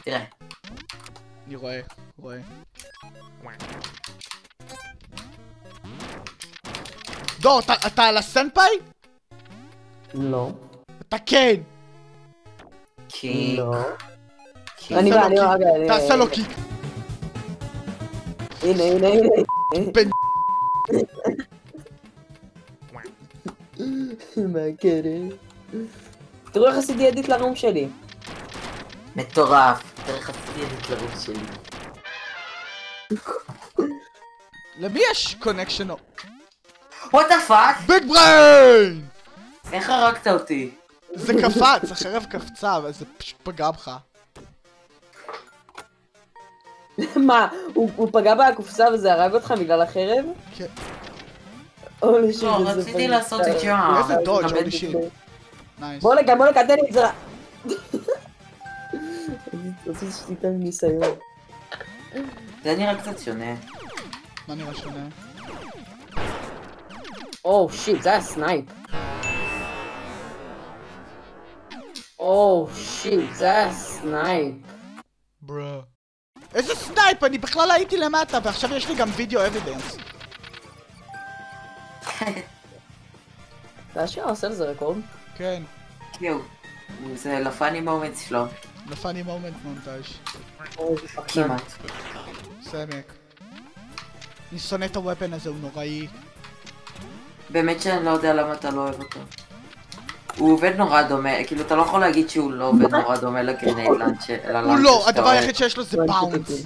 תראה. אני רואה. דור, אתה על הסנפאי? לא. אתה כן! קיק. לא. קיק. תעשה לו קיק. הנה. בן... מה קרה? תראו איך עשיתי אדיט לרום שלי. מטורף. תראה איך עשיתי את לרוב שלי. למי יש קונקשן? What the fuck? ביג בריין! איך הרגת אותי? זה קפץ, החרב קפצה, אבל זה פשוט פגע בך. מה? הוא פגע בקופסה וזה הרג אותך בגלל החרב? כן. או לשיט, לא, רציתי לעשות את זה. איזה דודג' הולי שיט. נייס. בוא לכאן, תן לי עזרה. רציתי שתיתן ניסיון. זה נראה קצת שונה. מה נראה שונה? או שיט, זה היה סנייפ. או שיט, זה היה סנייפ. ברו. איזה סנייפ? אני בכלל הייתי למטה, ועכשיו יש לי גם וידאו אבידנס. אתה אשר עושה לזה רקורד? כן. כאילו, זה לפאני מומנטס שלו. לפאני מומנט מונטאז'. כמעט. סמק. אני שונא את הוופן הזה, הוא נוראי. באמת שאני לא יודע למה אתה לא אוהב אותו. הוא עובד נורא דומה, כאילו אתה לא יכול להגיד שהוא לא עובד נורא דומה לגרנייד לאנצ'ר. הוא לא, הדבר היחיד שיש לו זה באונס.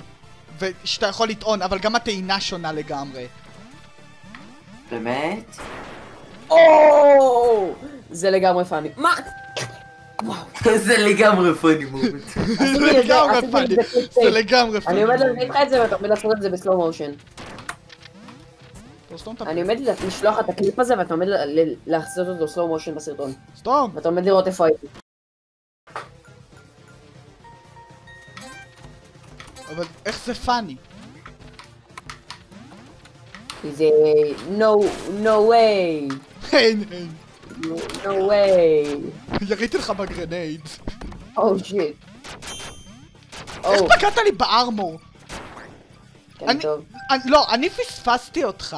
ושאתה יכול לטעון, אבל גם הטעינה שונה לגמרי. באמת? או! זה לגמרי פאני. מה? זה לגמרי פאני מומנט. זה לגמרי פאני. זה לגמרי פאני. אני עומד להביא לך את זה ואתה עומד לעשות את זה בסלואו מושן. אני עומד לשלוח את הקליפ הזה ואתה עומד לעשות אותו סלואו מושן בסרטון. סתום! ואתה עומד לראות איפה הייתי. אבל איך זה פאני? כי זה... no way. אין. no way. יריתי לך בגרנייד. או שיט. איך פגעת לי בארמור? כן, טוב. לא, אני פספסתי אותך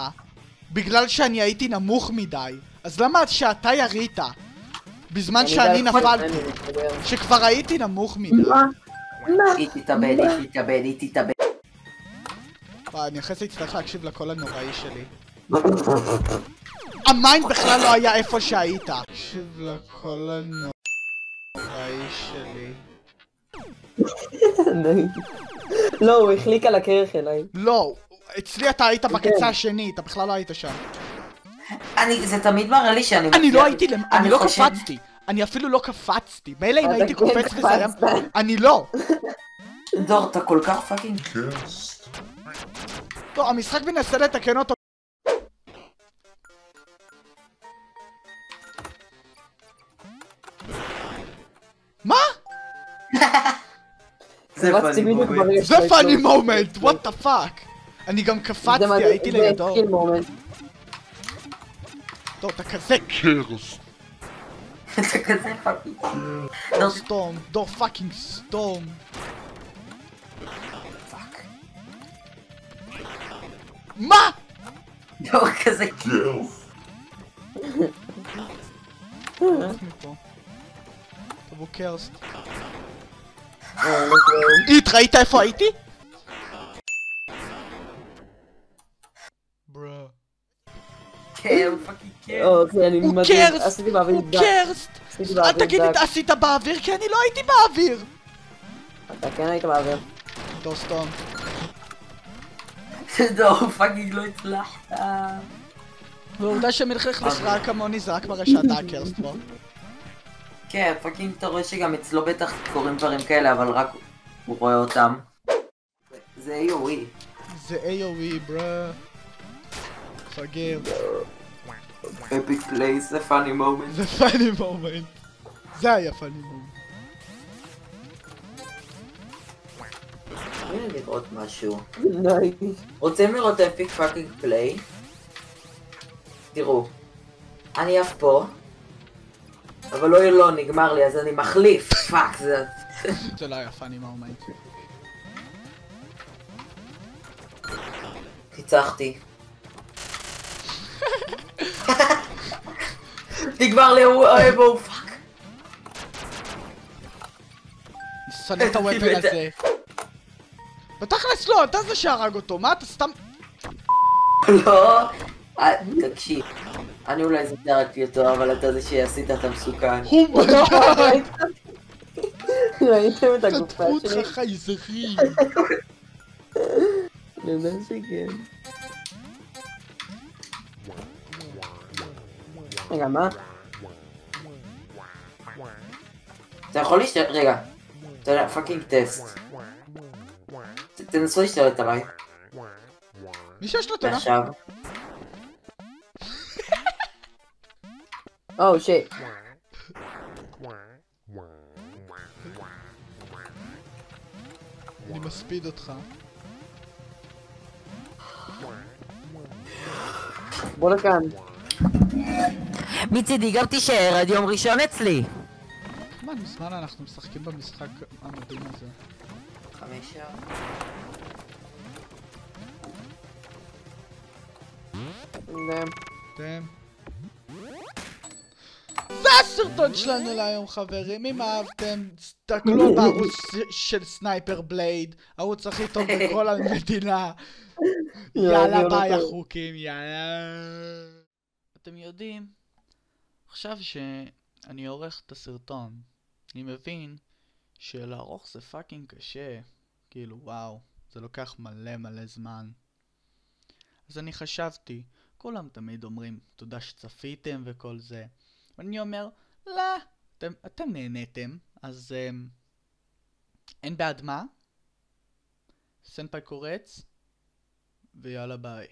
בגלל שאני הייתי נמוך מדי. אז למה שאתה ירית? בזמן שאני נפלתי. שכבר הייתי נמוך מדי. היא תתאבד. אני אחרי זה אצטרך להקשיב לקול הנוראי שלי. המיינד בכלל לא היה איפה שהיית. תקשיב לקול הנוראי שלי. לא, הוא החליק על הקרח אליי. לא, אצלי אתה היית בקצה השני, אתה בכלל לא היית שם. זה תמיד מראה לי שאני... אני לא הייתי, אני לא קפצתי. אני אפילו לא קפצתי. מילא אם הייתי קופץ וזה היה... אני לא. דור, אתה כל כך פאקינג... טוב, המשחק מנסה לתקן אותו. מה? זה פאני מומנט, what the fuck? אני גם קפצתי, הייתי לידו. טוב, אתה כזה קרס. אתה כזה פאקינג. סטום, דור פאקינג סטום. מה? דור כזה קרס. טוב, הוא קרסט. איט, ראית איפה הייתי? ברו. כן, הוא פאקינג קרסט. אוקיי, אני מדהים. עשיתי באוויר. הוא קרסט! אל תגיד לי עשית באוויר כי אני לא הייתי באוויר! אתה כן היית באוויר. דור סטום. דור, פאקינג לא הצלחת. ועובדה שמלכלך לך כמוני זה רק מראה שאתה הקרסט בו. כן, פאקינג אתה רואה שגם אצלו בטח קורים דברים כאלה, אבל רק הוא רואה אותם. זה AOE. זה AOE, ברו. פגר. אפיק פלייס, זה פאני מומנט. זה פאני מומנט. זה היה פאני מומנט. הנה לראות משהו. די. רוצים לראות אפיק פאקינג פליי? תראו. אני אף פה. אבל לא, נגמר לי, אז אני מחליף. פאק, זה לא היה פאני מומנט. ניצחתי. נגמר לי בואו פאק. אני שונא את הוופן הזה. בתכלס לא, אתה זה שהרג אותו, מה אתה סתם... לא, תקשיב. אני אולי זכרתי אותו, אבל אתה זה שעשית את המסוכן. ראיתם את הגופה תטפו שלי? אותך חייזרים. אני יודע שכן. רגע, מה? אתה יכול להשתלט, רגע. אתה יודע, פאקינג טסט. תנסו להשתלט עליי. מי שיש לו תנה? ועכשיו. או, שיט. אני מספיד אותך. בוא לכאן. מצידי גם תישאר עד יום ראשון אצלי. כמה זמן אנחנו משחקים במשחק המדהים הזה? 5 שעות. אתם... זה הסרטון שלנו להיום חברים, אם אהבתם, תסתכלו בערוץ של סנייפר בלייד, הערוץ הכי טוב בכל המדינה. יאללה ביי החוקים, יאללה. אתם יודעים, עכשיו שאני עורך את הסרטון, אני מבין שלערוך זה פאקינג קשה, כאילו וואו, זה לוקח מלא זמן. אז אני חשבתי, כולם תמיד אומרים תודה שצפיתם וכל זה, ואני אומר, לא, אתם נהניתם, אז אין בעד מה, סנפאי קורץ, ויאללה ביי.